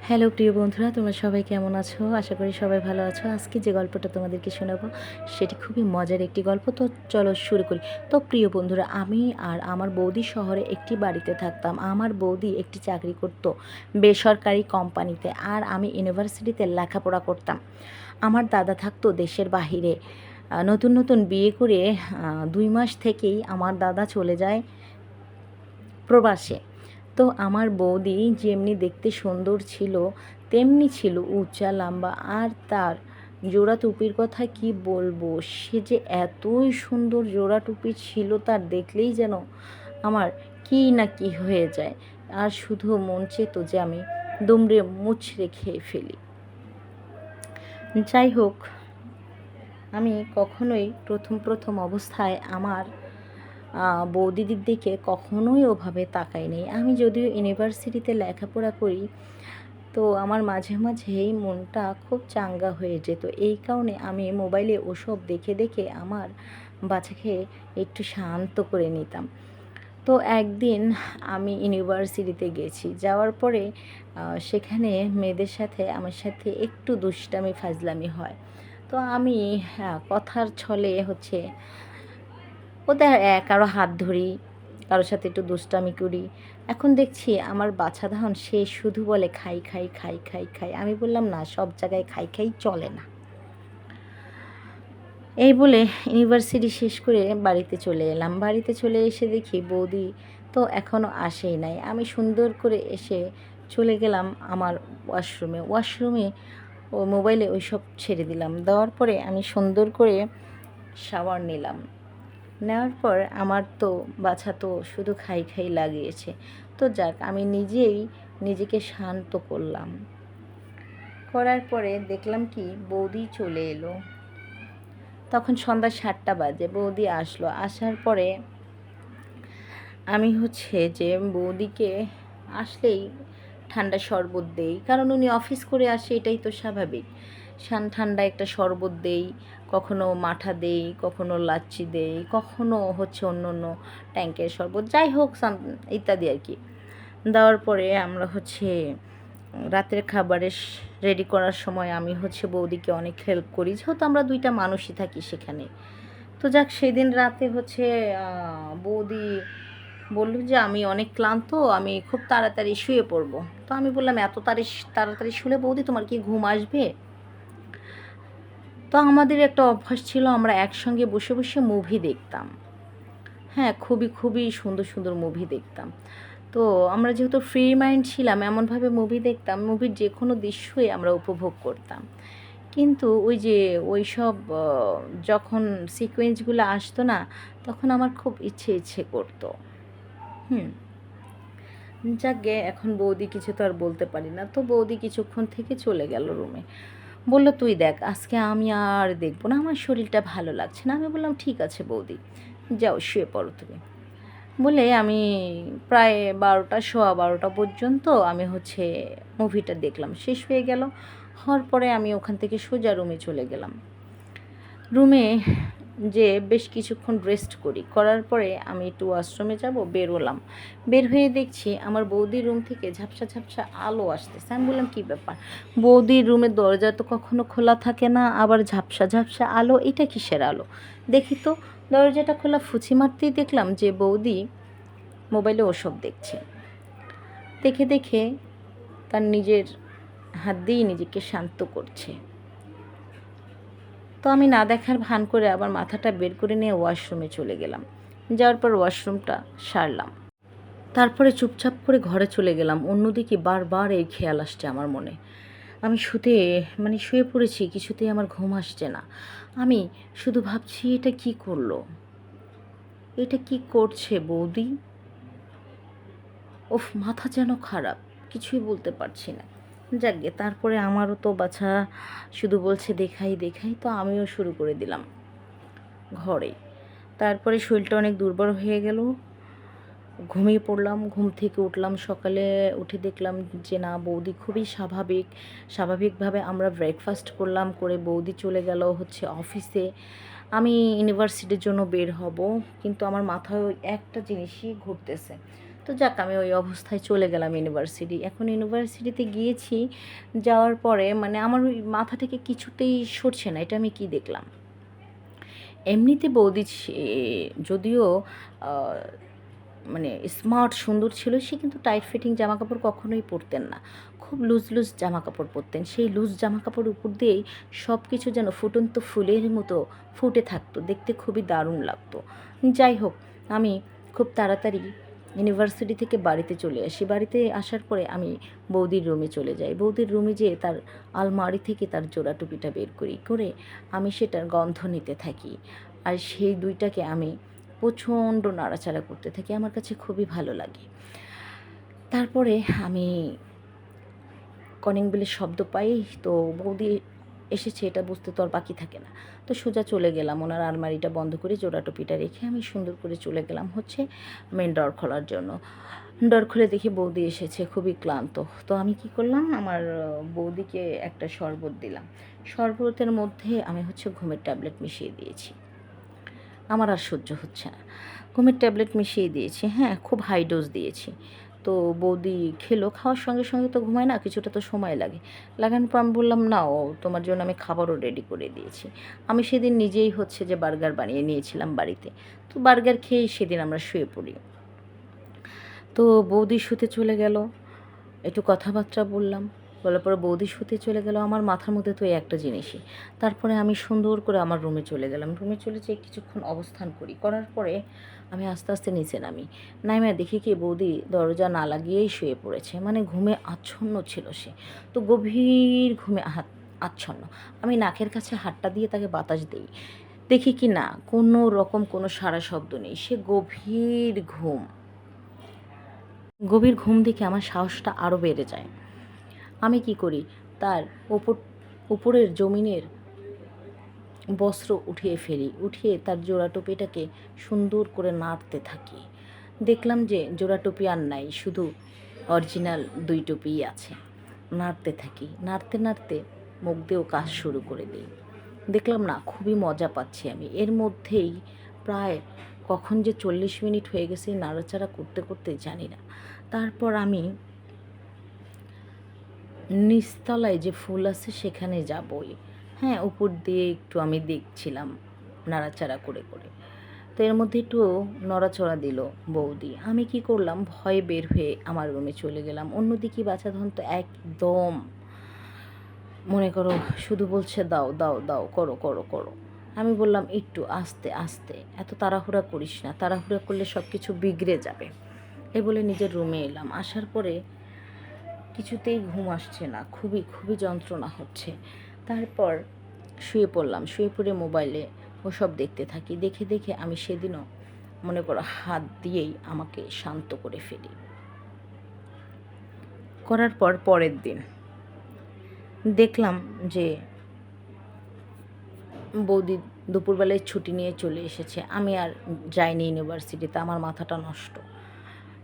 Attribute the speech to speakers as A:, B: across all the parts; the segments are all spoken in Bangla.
A: হ্যালো প্রিয় বন্ধুরা, তোমরা সবাই কেমন আছো? আশা করি সবাই ভালো আছো। আজকে যে গল্পটা তোমাদেরকে শোনাবো সেটি খুবই মজার একটি গল্প। তো চলো শুরু করি। তো প্রিয় বন্ধুরা, আমি আর আমার বৌদি শহরে একটি বাড়িতে থাকতাম। আমার বৌদি একটি চাকরি করতো বেসরকারি কোম্পানিতে, আর আমি ইউনিভার্সিটিতে লেখাপড়া করতাম। আমার দাদা থাকতো দেশের বাহিরে। নতুন নতুন বিয়ে করে 2 মাস থেকেই আমার দাদা চলে যায় প্রবাসে। তো আমার বৌদি যেমনি দেখতে সুন্দর ছিল তেমনি ছিল উঁচা লম্বা, আর তার জোড়া টুপির কথা কি বলবো, সে যে এতই সুন্দর জোড়া টুপি ছিল তার, দেখলেই যেন আমার কী না কী হয়ে যায়, আর শুধু মন চেত যে আমি দুমড়ে মুচড়ে খেয়ে ফেলি। যাই হোক, আমি কখনোই প্রথম অবস্থায় আমার বৌদিদির দিকে কখনোই ওভাবে তাকাই নেই। আমি যদিও ইউনিভার্সিটিতে লেখাপড়া করি, তো আমার মাঝে মাঝেই মনটা খুব চাঙ্গা হয়ে যেত। এই কারণে আমি মোবাইলে ওসব দেখে দেখে আমার বাচ্চাকে একটু শান্ত করে নিতাম। তো একদিন আমি ইউনিভার্সিটিতে গেছি, যাওয়ার পরে সেখানে মেয়েদের সাথে আমার সাথে একটু দুষ্টামি ফাজলামি হয়। তো আমি কথার ছলে ওদের কারো হাত ধরি, কারোর সাথে একটু দুষ্টামি করি। এখন দেখছি আমার বাছা ধান, সে শুধু বলে খাই খাই খাই খাই খাই। আমি বললাম, না, সব জায়গায় খাই খাই চলে না। এই বলে ইউনিভার্সিটি শেষ করে বাড়িতে চলে এলাম। বাড়িতে চলে এসে দেখি বৌদি তো এখনও আসেই নাই। আমি সুন্দর করে এসে চলে গেলাম আমার ওয়াশরুমে ও মোবাইলে ওইসব ছেড়ে দিলাম। দেওয়ার পরে আমি সুন্দর করে শাওয়ার নিলাম। নেওয়ার পর আমার তো বাছা তো শুধু খাই খাই লাগিয়েছে। তো যাক, আমি নিজেই নিজেকে শান্ত করলাম। করার পরে দেখলাম কি, বৌদি চলে এলো। তখন সন্ধ্যা 7টা বাজে। বৌদি আসলো। আসার পরে আমি যে বৌদিকে আসলেই ঠান্ডা শরবত দেই, কারণ উনি অফিস করে আসে, এটাই তো স্বাভাবিক। ঠান্ডা একটা শরবত দেই, কখনো মাঠা দেই, কখনো লাচ্ছি দেই, কখনো অন্য অন্য ট্যাঙ্কের শরবত, যাই হোক ইত্যাদি আর কি। দেওয়ার পরে আমরা রাতের খাবারের রেডি করার সময় আমি বৌদিকে অনেক হেল্প করি, যেহেতু আমরা দুইটা মানুষই থাকি সেখানে। তো যাক, সেদিন রাতে বৌদি বলল যে আমি অনেক ক্লান্ত, আমি খুব তাড়াতাড়ি শুয়ে পড়বো। তো আমি বললাম, এত তাড়াতাড়ি শুলে বৌদি তোমার কি ঘুম আসবে? তো আমাদের একটা অভ্যাস ছিল, আমরা একসঙ্গে বসে বসে মুভি দেখতাম। হ্যাঁ, খুবই খুবই সুন্দর সুন্দর মুভি দেখতাম। তো আমরা যেহেতু ফ্রি মাইন্ড ছিলাম, এমনভাবে মুভি দেখতাম, মুভির যে কোনো দৃশ্যই আমরা উপভোগ করতাম। কিন্তু ওই সব যখন সিকোয়েন্সগুলো আসতো না, তখন আমার খুব ইচ্ছে করতো। যাকগে, এখন বৌদি কিছু তো আর বলতে পারি না। তো বৌদি কিছুক্ষণ থেকে চলে গেল রুমে। বলল, তুই দেখ, আজকে আমি আর দেখবো না, আমার শরীরটা ভালো লাগছে না। আমি বললাম, ঠিক আছে বৌদি, যাও শুয়ে পড়ো তুমি। বলে আমি প্রায় 12টা, সোয়া 12টা পর্যন্ত আমি মুভিটা দেখলাম। শেষ হয়ে গেল। হওয়ার পরে আমি ওখান থেকে সোজা রুমে চলে গেলাম। রুমে যে বেশ কিছুক্ষণ রেস্ট করার পরে আমি একটু ওয়াশরুমে যাব, বেরোলাম। বের হয়ে দেখছি আমার বৌদির রুম থেকে ঝাপসা ঝাপসা আলো আসতেছে। আমি বললাম, কী ব্যাপার? বৌদির রুমের দরজা তো কখনো খোলা থাকে না, আবার ঝাপসা ঝাপসা আলো, এটা কিসের আলো? দেখি তো, দরজাটা খোলা। ফুঁচি মারতেই দেখলাম যে বৌদি মোবাইলে ওসব দেখছে। দেখে দেখে তার নিজের হাত দিয়েই নিজেকে শান্ত করছে। তো আমি না দেখার ভান করে আবার মাথাটা বের করে নিয়ে ওয়াশরুমে চলে গেলাম। যাওয়ার পর ওয়াশরুমটা সারলাম। তারপরে চুপচাপ করে ঘরে চলে গেলাম। অন্যদিকে বারবার এই খেয়াল আসছে আমার মনে। আমি শুয়ে পড়েছি, কিছুতেই আমার ঘুম আসছে না। আমি শুধু ভাবছি, এটা কি করলো? এটা কি করছে বৌদি? ওফ, মাথা যেন খারাপ, কিছুই বলতে পারছি না। যাকগে, তারপরে আমারও তো বাছা শুধু বলছে দেখাই দেখাই, তো আমিও শুরু করে দিলাম ঘরে। তারপরে শরীরটা অনেক দুর্বল হয়ে গেল, ঘুমিয়ে পড়লাম। ঘুম থেকে উঠলাম, সকালে উঠে দেখলাম যে না, বৌদি খুবই স্বাভাবিকভাবে আমরা ব্রেকফাস্ট করলাম, করে বৌদি চলে গেল অফিসে। আমি ইউনিভার্সিটির জন্য বের হব, কিন্তু আমার মাথায় ওই একটা জিনিসই ঘুরতেছে তো যাক, আমি ওই অবস্থায় চলে গেলাম ইউনিভার্সিটি। এখন ইউনিভার্সিটিতে গিয়েছি, যাওয়ার পরে মানে আমার ওই মাথা থেকে কিছুতেই সরছে না, এটা আমি কী দেখলাম। এমনিতে বৌদি যদিও মানে স্মার্ট সুন্দর ছিল, সে কিন্তু টাইট ফিটিং জামা কাপড় কখনোই পরতেন না, খুব লুজ লুজ জামা কাপড় পরতেন। সেই লুজ জামা কাপড় উপর দিয়েই সব কিছু যেন ফুটন্ত ফুলের মতো ফুটে থাকতো, দেখতে খুবই দারুণ লাগতো। যাই হোক, আমি খুব তাড়াতাড়ি ইউনিভার্সিটি থেকে বাড়িতে চলে আসি। বাড়িতে আসার পরে আমি বৌদির রুমে চলে যাই। বৌদির রুমে যেয়ে তার আলমারি থেকে তার জোড়া টুপিটা বের করে আমি সেটার গন্ধ নিতে থাকি, আর সেই দুইটাকে আমি প্রচণ্ড নাড়াচাড়া করতে থাকি। আমার কাছে খুবই ভালো লাগে। তারপরে আমি কলিং বেলের শব্দ পাই, তো বৌদি এসেছে এটা বুঝতে তো আর বাকি থাকে না। তো সোজা চলে গেলাম, ওনার আলমারিটা বন্ধ করে জোড়া টুপিটা রেখে আমি সুন্দর করে চলে গেলাম হচ্ছে মেন ডোর খোলার জন্য। ডোর খুলে দেখি বৌদি এসেছে, খুবই ক্লান্ত। তো আমি কি করলাম, আমার বৌদিকে একটা শরবত দিলাম। শরবতের মধ্যে আমি হচ্ছে ঘুমের ট্যাবলেট মিশিয়ে দিয়েছি, আমার আর সহ্য হচ্ছে না। ঘুমের ট্যাবলেট মিশিয়ে দিয়েছি, হ্যাঁ, খুব হাই ডোজ দিয়েছি। তো বৌদি খেলো, খাওয়ার সঙ্গে সঙ্গে তো ঘুমায় না, কিছুটা তো সময় লাগে। লাগানোর পর আমি বললাম, নাও তোমার জন্য আমি খাবারও রেডি করে দিয়েছি। আমি সেদিন নিজেই হচ্ছে যে বার্গার বানিয়ে নিয়েছিলাম বাড়িতে, তো বার্গার খেয়েই সেদিন আমরা শুয়ে পড়ি। তো বৌদি শুতে চলে গেল, একটু কথাবার্তা বললাম, বলার পরে বৌদি শুতে চলে গেল। আমার মাথার মধ্যে তো এই একটা জিনিসই। তারপরে আমি সুন্দর করে আমার রুমে চলে গেলাম। রুমে চলে যেয়ে কিছুক্ষণ অবস্থান করার পরে আমি আস্তে আস্তে নিচে নামে দেখি কি বৌদি দরজা না লাগিয়েই শুয়ে পড়েছে, মানে ঘুমে আচ্ছন্ন ছিল সে। তো গভীর ঘুমে আচ্ছন্ন। আমি নাকের কাছে হাতটা দিয়ে তাকে বাতাস দিই, দেখি কি না কোনো রকম কোনো সারা শব্দ নেই, সে গভীর ঘুম দেখে আমার সাহসটা আরও বেড়ে যায়। আমি কি করি, তার উপরের জমিনের বস্ত্র উঠিয়ে তার জোড়া টুপিটাকে সুন্দর করে নাড়তে থাকি। দেখলাম যে জোড়া টুপি আর নাই, শুধু অরিজিনাল 2 টুপিই আছে। নাড়তে নাড়তে মুখ দিয়েও কাজ শুরু করে দিই। দেখলাম না, খুবই মজা পাচ্ছি আমি। এর মধ্যেই প্রায় কখন যে 40 মিনিট হয়ে গেছে নাড়াচাড়া করতে করতে, জানি না। তারপর আমি নিচতলায় যে ফুল আছে সেখানে যাবই, হ্যাঁ, উপর দিয়ে একটু আমি দেখছিলাম নাড়াচাড়া করে। তো এর মধ্যে একটু নড়াচড়া দিল বৌদি। আমি কি করলাম, ভয়ে বের হয়ে আমার রুমে চলে গেলাম। অন্যদিকে বাছাধন তো একদম মনে করো শুধু বলছে দাও দাও দাও, করো করো করো। আমি বললাম একটু আস্তে আস্তে, এত তাড়াহুড়া করিস না, তাড়াহুড়া করলে সব কিছু বিগড়ে যাবে। এই বলে নিজের রুমে এলাম। আসার পরে কিছুতেই ঘুম আসছে না, খুবই খুবই যন্ত্রণা হচ্ছে। তারপর শুয়ে পড়লাম, শুয়ে পড়ে মোবাইলে ওসব দেখতে থাকি। দেখে আমি সেদিনও মনে করো হাত দিয়েই আমাকে শান্ত করে ফেলি। করার পর পরের দিন দেখলাম যে বৌদি দুপুরবেলায় ছুটি নিয়ে চলে এসেছে। আমি আর যাইনি ইউনিভার্সিটিতে, আমার মাথাটা নষ্ট,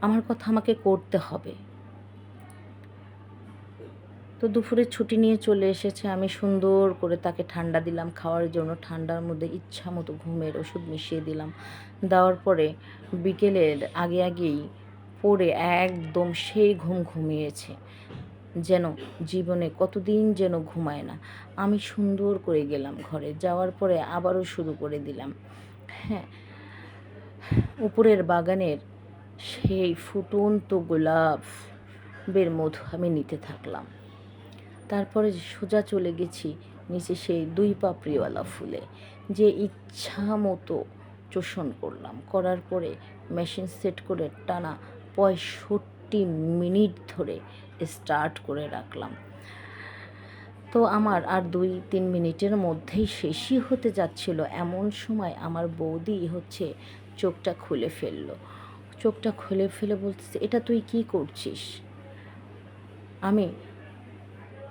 A: আমার কথা আমাকে করতে হবে। তো দুপুরে ছুটি নিয়ে চলে এসেছে, আমি সুন্দর করে তাকে ঠান্ডা দিলাম খাওয়ার জন্য। ঠান্ডার মধ্যে ইচ্ছা মতো ঘুমের ওষুধ মিশিয়ে দিলাম। দেওয়ার পরে বিকেলের আগেই পড়ে একদম সেই ঘুমিয়েছে, যেন জীবনে কতদিন যেন ঘুমায় না। আমি সুন্দর করে গেলাম ঘরে, যাওয়ার পরে আবারও শুরু করে দিলাম, হ্যাঁ, উপরের বাগানের সেই ফুটন্ত গোলাপের মধু আমি নিতে থাকলাম। তারপরে সোজা চলে গেছি নিচে সেই 2 পাপড়িওয়ালা ফুলে, যে ইচ্ছা মতো চোষণ করার পরে মেশিন সেট করে টানা 65 মিনিট ধরে স্টার্ট করে রাখলাম। তো আমার আর 2-3 মিনিটের মধ্যেই শেষই হতে যাচ্ছিল। এমন সময় আমার বৌদি হচ্ছে চোখটা খুলে ফেলে বলতেছে, এটা তুই কি করছিস? আমি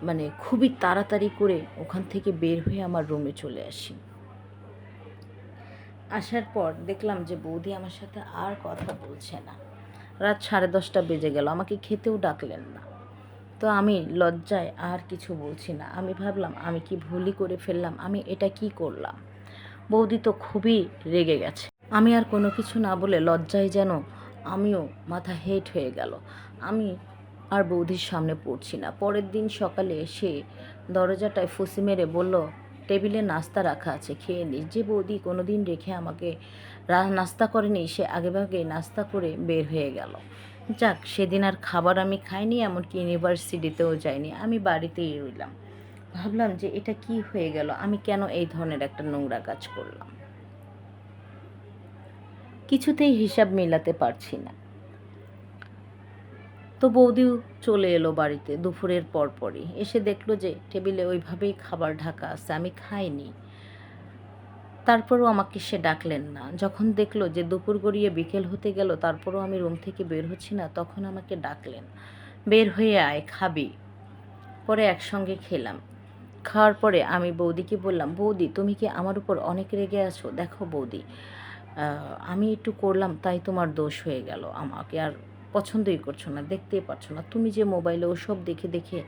A: মানে খুবই তাড়াতাড়ি করে ওখান থেকে বের হয়ে আমার রুমে চলে আসি। আসার পর দেখলাম যে বৌদি আমার সাথে আর কথা বলছে না। রাত 10:30 বেজে গেল, আমাকে খেতেও ডাকলেন না। তো আমি লজ্জায় আর কিছু বলছি না। আমি ভাবলাম আমি কি ভুলই করে ফেললাম, আমি এটা কি করলাম। বৌদি তো খুবই রেগে গেছে। আমি আর কোনো কিছু না বলে লজ্জায় যেন আমিও মাথা হেট হয়ে গেল। আমি আর বৌদির সামনে পড়ছি না। পরের দিন সকালে সে দরজাটায় ফুঁসি মেরে বলল, টেবিলে নাস্তা রাখা আছে, খেয়ে নিস। যে বৌদি কোনো দিন রেখে আমাকে নাস্তা করেনি, সে আগেভাগে নাস্তা করে বের হয়ে গেল। যাক, সেদিন আর খাবার আমি খাইনি, এমনকি ইউনিভার্সিটিতেও যাইনি, আমি বাড়িতেই রইলাম। ভাবলাম যে এটা কি হয়ে গেল, আমি কেন এই ধরনের একটা নোংরা কাজ করলাম। কিছুতেই হিসাব মেলাতে পারছি না। তো বৌদিও চলে এলো বাড়িতে দুপুরের পরপরই। এসে দেখলো যে টেবিলে ওইভাবেই খাবার ঢাকা আছে, আমি খাইনি। তারপরও আমাকে সে ডাকলেন না। যখন দেখলো যে দুপুর গড়িয়ে বিকেল হতে গেল, তারপরও আমি রুম থেকে বের হচ্ছি না, তখন আমাকে ডাকলেন, বের হয়ে আয়, খাবি। পরে একসঙ্গে খেলাম। খাওয়ার পরে আমি বৌদিকে বললাম, বৌদি তুমি কি আমার উপর অনেক রেগে আছো? দেখো বৌদি, আমি একটু করলাম তাই তোমার দোষ হয়ে গেল, আমাকে আর পছন্দই করছো না, দেখতেই পারছো না। তুমি যে মোবাইলে ওসব দেখে দেখে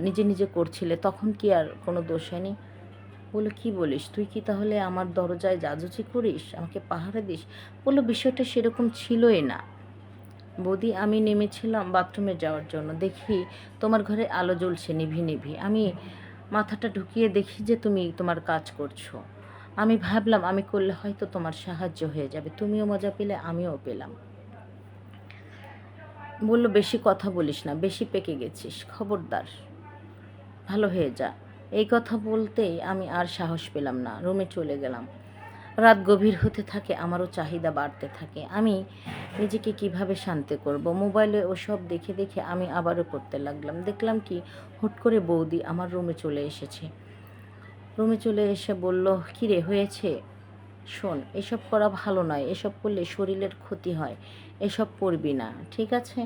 A: নিজে নিজে করছিলে, তখন কি আর কোনো দোষ হয়নি? বললো, কি বলিস তুই? কি তাহলে আমার দরজায় জাজুচি করিস, আমাকে পাহারা দিস? বললো, বিষয়টা সেরকম ছিলই না বৌদি। আমি নেমেছিলাম বাথরুমে যাওয়ার জন্য, দেখি তোমার ঘরে আলো জ্বলছে নিভি নিভি। আমি মাথাটা ঢুকিয়ে দেখি যে তুমি তোমার কাজ করছো। আমি ভাবলাম আমি করলে হয়তো তোমার সাহায্য হয়ে যাবে, তুমিও মজা পেলে আমিও পেলাম। বলল, বেশি কথা বলিস না, বেশি পেকে গেছিস, খবরদার ভালো হয়ে যা। এই কথা বলতেই আমি আর সাহস পেলাম না, রুমে চলে গেলাম। রাত গভীর হতে থাকে, আমারও চাহিদা বাড়তে থাকে। আমি নিজেকে কিভাবে শান্ত করব? মোবাইলে ওসব দেখে দেখে আমি আবারও করতে লাগলাম। দেখলাম কি, হুট করে বৌদি আমার রুমে চলে এসেছে। রুমে চলে এসে বলল, কী রে, হয়েছে? শোন, এসব করা ভালো নয়, এসব করলে শরীরের ক্ষতি হয়, এসব করবি না, ঠিক আছে?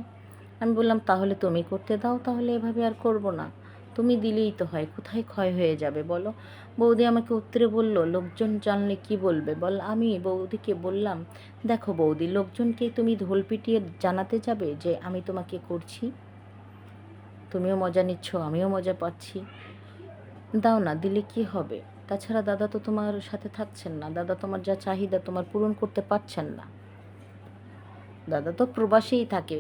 A: আমি বললাম, তাহলে তুমি করতে দাও, তাহলে এভাবে আর করব না। তুমি দিলেই তো হয়, কোথায় ক্ষয় হয়ে যাবে বলো? বৌদি আমাকে উত্তরে বলল, লোকজন জানলে কি বলবে বল? আমি বৌদিকে বললাম, দেখো বৌদি, লোকজনকে তুমি ঢোল পিটিয়ে জানাতে যাবে যে আমি তোমাকে করছি? তুমিও মজা নিচ্ছ, আমিও মজা পাচ্ছি, দাও না, দিলে কি হবে? তাছাড়া দাদা তো তোমার সাথে থাকছেন না, দাদা তোমার যা চাহিদা তোমার পূরণ করতে পারছেন না, দাদা তো প্রবাসেই থাকে।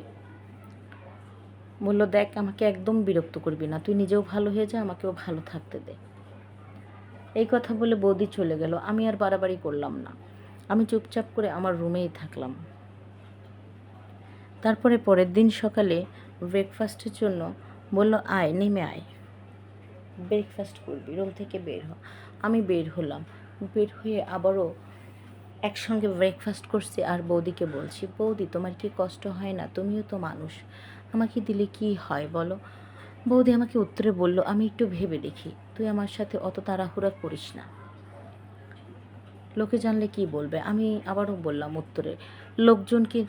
A: বলল, দেখ, আমাকে একদম বিরক্ত করবি না, তুই নিজেও ভালো হয়ে যা, আমাকেও ভালো থাকতে দে। এই কথা বলে বৌদি চলে গেল। আমি আর বাড়াবাড়ি করলাম না, আমি চুপচাপ করে আমার রুমেই থাকলাম। তারপরে পরের দিন সকালে ব্রেকফাস্টের জন্য বলল, আয়, নেমে আয়, ব্রেকফাস্ট করবি, রুম থেকে বের হ। আমি বের হলাম। বের হয়ে আবারও একসঙ্গে ব্রেকফাস্ট করছি আর বৌদিকে বলছি, বৌদি তোমার কি কষ্ট হয় না? তুমিও তো মানুষ, আমাকে দিলে কি হয় বলো? বৌদি আমাকে উত্তরে বলল, আমি একটু ভেবে দেখি, তুই আমার সাথে অত তাড়াহুড়া করিস না, লোকে জানলে কি বলবে? আমি আবারও বললাম উত্তরে, লোকজনকে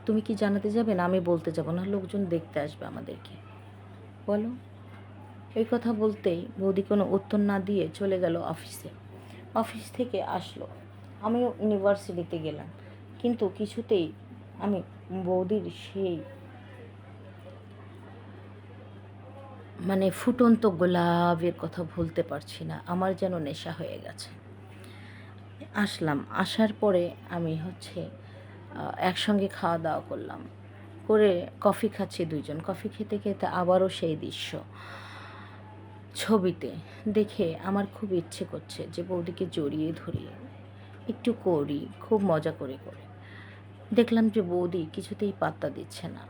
A: তুমি কি জানাতে যাবে? না, আমি বলতে যাব না, লোকজন দেখতে আসবে আমাদেরকে, বলো। এই কথা বলতেই বৌদি কোনো উত্তর না দিয়ে চলে গেল অফিসে। অফিস থেকে আসলো, আমিও ইউনিভার্সিটিতে গেলাম, কিন্তু কিছুতেই আমি বৌদির সেই ফুটন্ত গোলাপের কথা ভুলতে পারছি না। আমার যেন নেশা হয়ে গেছে। আসলাম, আসার পরে আমি একসঙ্গে খাওয়া দাওয়া করলাম, করে কফি খাচ্ছি দুইজন। কফি খেতে খেতে আবারও সেই দৃশ্য ছবিতে দেখে আমার খুব ইচ্ছে করছে যে বৌদিকে জড়িয়ে ধরিয়ে একটু করি, খুব মজা করে করে। দেখলাম যে বৌদি কিছুতেই পাত্তা দিচ্ছে না,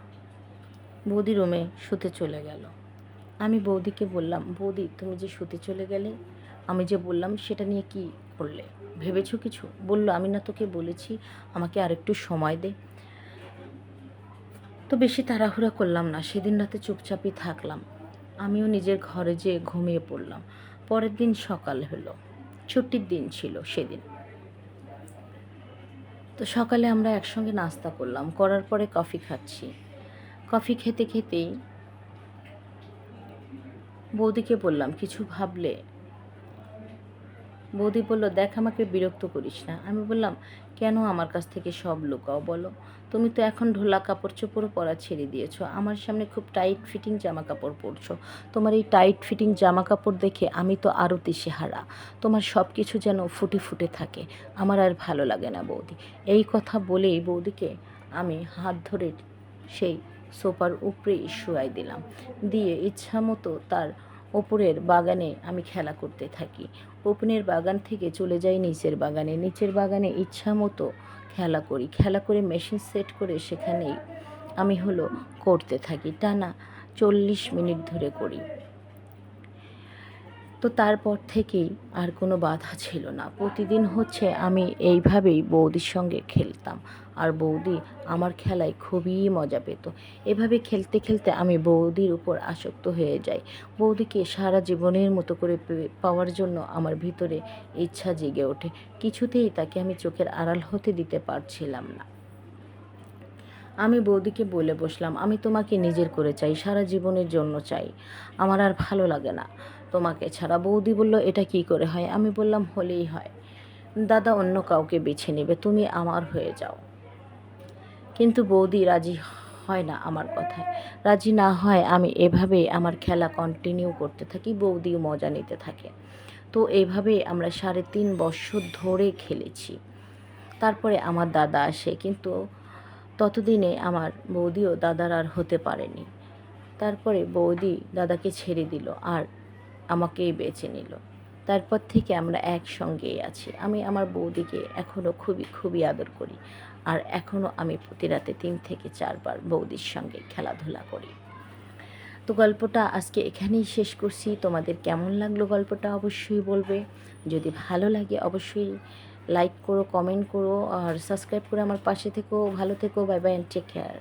A: বৌদি রুমে শুতে চলে গেল। আমি বৌদিকে বললাম, বৌদি তুমি যে শুতে চলে গেলে, আমি যে বললাম সেটা নিয়ে কি করলে? ভেবেছো কিছু? বলল, আমি না তোকে বলেছি আমাকে আরেকটু সময় দে। তো বেশি তাড়াহুড়া করলাম না, সেদিন রাতে চুপচাপই থাকলাম। আমিও নিজের ঘরে যেয়ে ঘুমিয়ে পড়লাম। পরের দিন সকাল হলো, ছুটির দিন ছিল সেদিন। তো সকালে আমরা একসঙ্গে নাস্তা করলাম, করার পরে কফি খাচ্ছি। কফি খেতে খেতেই বৌদিকে বললাম, কিছু ভাবলে? বৌদি বলল, দেখ আমাকে বিরক্ত করিস না। আমি বললাম, কেন আমার কাছ থেকে সব লুকাও বলো? তুমি তো এখন ঢোলা কাপড় চোপড়ও পরা ছেড়ে দিয়েছো, আমার সামনে খুব টাইট ফিটিং জামা কাপড় পরছো। তোমার এই টাইট ফিটিং জামা কাপড় দেখে আমি তো আরও দিশেহারা। তোমার সব কিছু যেন ফুটে ফুটে থাকে, আমার আর ভালো লাগে না বৌদি। এই কথা বলেই বৌদিকে আমি হাত ধরে সেই সোফার উপরেই শুয়াই দিলাম, দিয়ে ইচ্ছা মতো তার ওপরের বাগানে আমি খেলা করতে থাকি। ওপরের বাগান থেকে চলে যাই নিচের বাগানে, নিচের বাগানে ইচ্ছা মতো খেলা করি, খেলা করে মেশিন সেট করে সেখানেই আমি করতে থাকি, টানা 40 মিনিট ধরে করি। তো তারপর থেকেই আর কোনো বাধা ছিল না। প্রতিদিন আমি এইভাবেই বৌদির সঙ্গে খেলতাম, আর বৌদি আমার খেলায় খুবই মজা পেত। এভাবে খেলতে খেলতে আমি বৌদির উপর আসক্ত হয়ে যাই। বৌদিকে সারা জীবনের মতো করে পাওয়ার জন্য আমার ভিতরে ইচ্ছা জেগে ওঠে। কিছুতেই তাকে আমি চোখের আড়াল হতে দিতে পারছিলাম না। আমি বৌদিকে বলে বসলাম, আমি তোমাকে নিজের করে চাই, সারা জীবনের জন্য চাই, আমার আর ভালো লাগে না তোমাকে ছাড়া। বৌদি বলল, এটা কি করে হয়? আমি বললাম, হলেই হয়, দাদা অন্য কাউকে বেছে নেবে, তুমি আমার হয়ে যাও। কিন্তু বৌদি রাজি হয় না আমার কথায়। রাজি না হয় আমি এভাবেই আমার খেলা কন্টিনিউ করতে থাকি, বৌদিও মজা নিতে থাকে। তো এইভাবেই আমরা 3.5 বছর ধরে খেলেছি। তারপরে আমার দাদা আসে, কিন্তু ততদিনে আমার বৌদিও দাদার আর হতে পারেনি। তারপরে বৌদি দাদাকে ছেড়ে দিল আর আমাকেই বেছে নিল। তারপর থেকে আমরা একসঙ্গেই আছি। আমি আমার বৌদিকে এখনও খুবই খুবই আদর করি, আর এখনও আমি প্রতি রাতে 3 থেকে 4 বার বৌদির সঙ্গে খেলাধুলা করি। তো গল্পটা আজকে এখানেই শেষ করছি। তোমাদের কেমন লাগলো গল্পটা অবশ্যই বলবে। যদি ভালো লাগে অবশ্যই লাইক করো, কমেন্ট করো, আর সাবস্ক্রাইব করে আমার পাশে থেকো। ভালো থেকো, bye bye and take care.